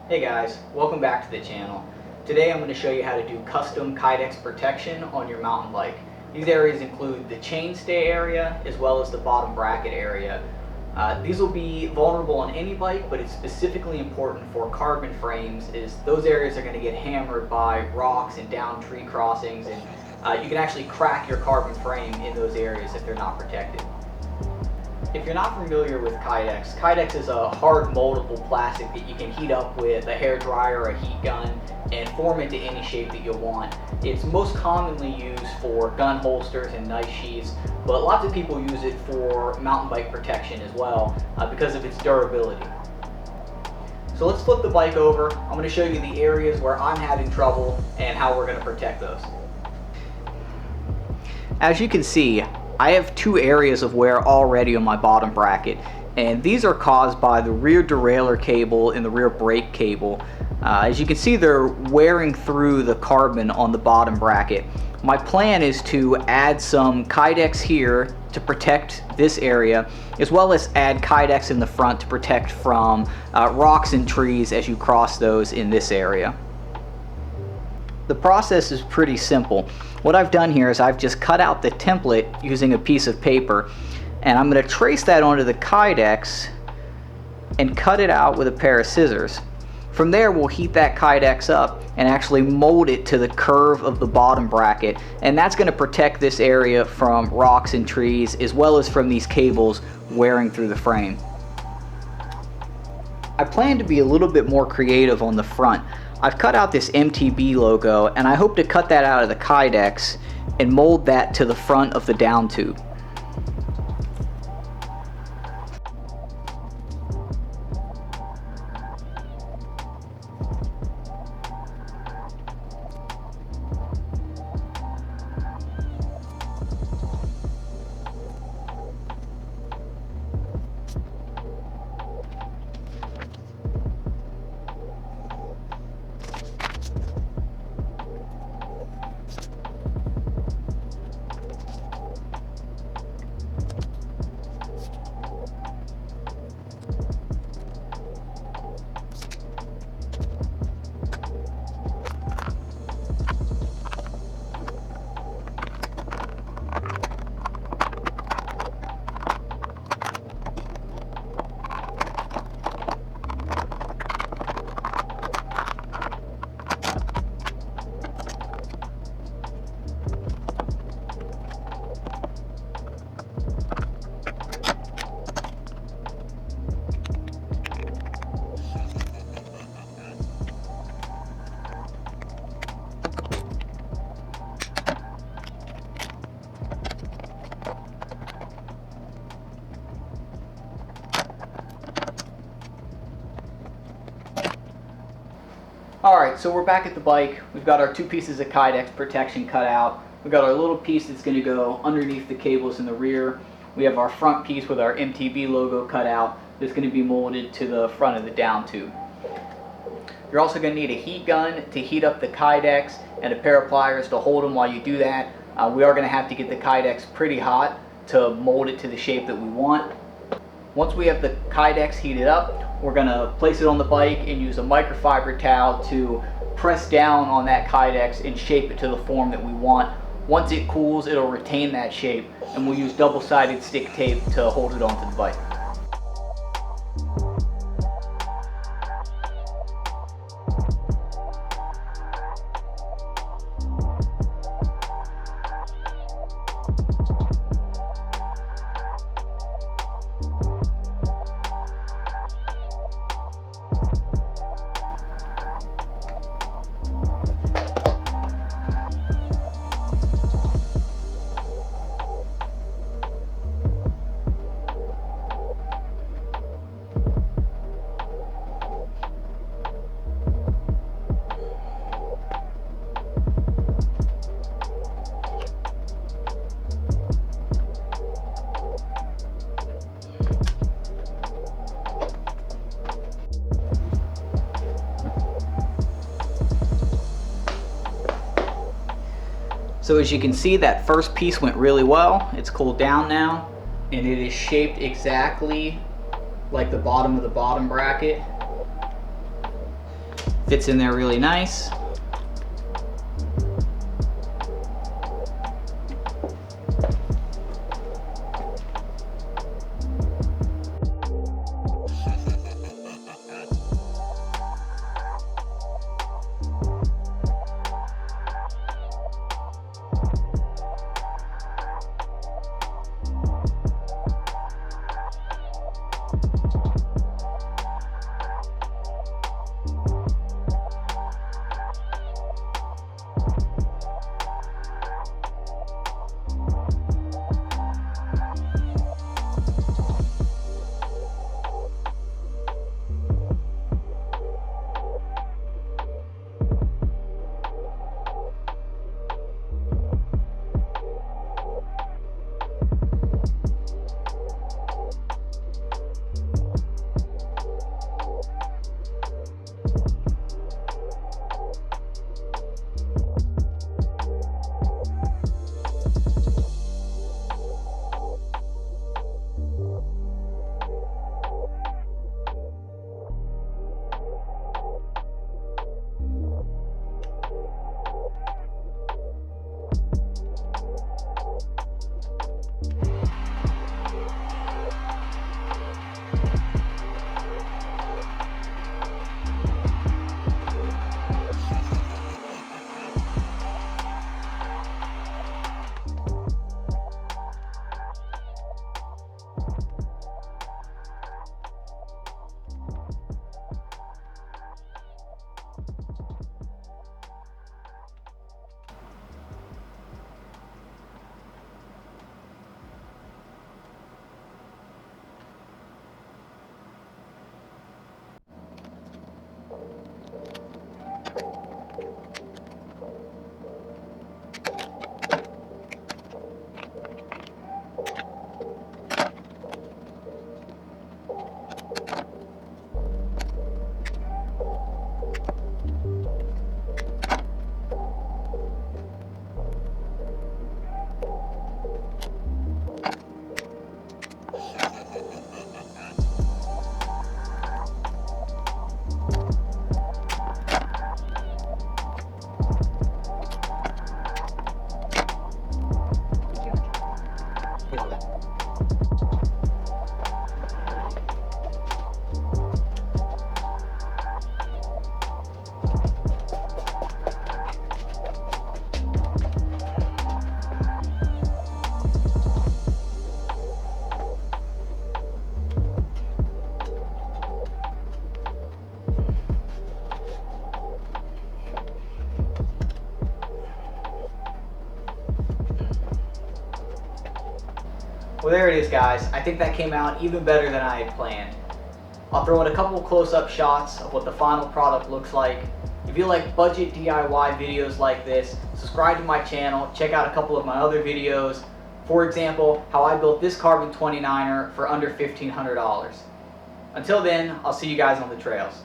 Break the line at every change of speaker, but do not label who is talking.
Hey guys, welcome back to the channel. Today I'm going to show you how to do custom Kydex protection on your mountain bike. These areas include the chainstay area as well as the bottom bracket area. These will be vulnerable on any bike, but it's specifically important for carbon frames as those areas are going to get hammered by rocks and down tree crossings, and you can actually crack your carbon frame in those areas if they're not protected. If you're not familiar with Kydex, Kydex is a hard moldable plastic that you can heat up with a hair dryer or a heat gun and form into any shape that you want. It's most commonly used for gun holsters and knife sheaths, but lots of people use it for mountain bike protection as well because of its durability. So let's flip the bike over. I'm going to show you the areas where I'm having trouble and how we're going to protect those. As you can see, I have two areas of wear already on my bottom bracket, and these are caused by the rear derailleur cable and the rear brake cable. As you can see, they're wearing through the carbon on the bottom bracket. My plan is to add some Kydex here to protect this area, as well as add Kydex in the front to protect from rocks and trees as you cross those in this area. The process is pretty simple. What I've done here is I've just cut out the template using a piece of paper, and I'm going to trace that onto the Kydex and cut it out with a pair of scissors. From there, we'll heat that Kydex up and actually mold it to the curve of the bottom bracket, and that's going to protect this area from rocks and trees as well as from these cables wearing through the frame. I plan to be a little bit more creative on the front. I've cut out this MTB logo, and I hope to cut that out of the Kydex and mold that to the front of the down tube. Alright, so we're back at the bike. We've got our two pieces of Kydex protection cut out. We've got our little piece that's going to go underneath the cables in the rear. We have our front piece with our MTB logo cut out that's going to be molded to the front of the down tube. You're also going to need a heat gun to heat up the Kydex and a pair of pliers to hold them while you do that. We are going to have to get the Kydex pretty hot to mold it to the shape that we want. Once we have the Kydex heated up, we're going to place it on the bike and use a microfiber towel to press down on that Kydex and shape it to the form that we want. Once it cools, it'll retain that shape, and we'll use double-sided stick tape to hold it onto the bike. So as you can see, that first piece went really well. It's cooled down now, and it is shaped exactly like the bottom of the bottom bracket. Fits in there really nice. Well, there it is, guys. I think that came out even better than I had planned. I'll throw in a couple close-up shots of what the final product looks like. If you like budget DIY videos like this, subscribe to my channel, check out a couple of my other videos. For example, how I built this carbon 29er for under $1,500. Until then, I'll see you guys on the trails.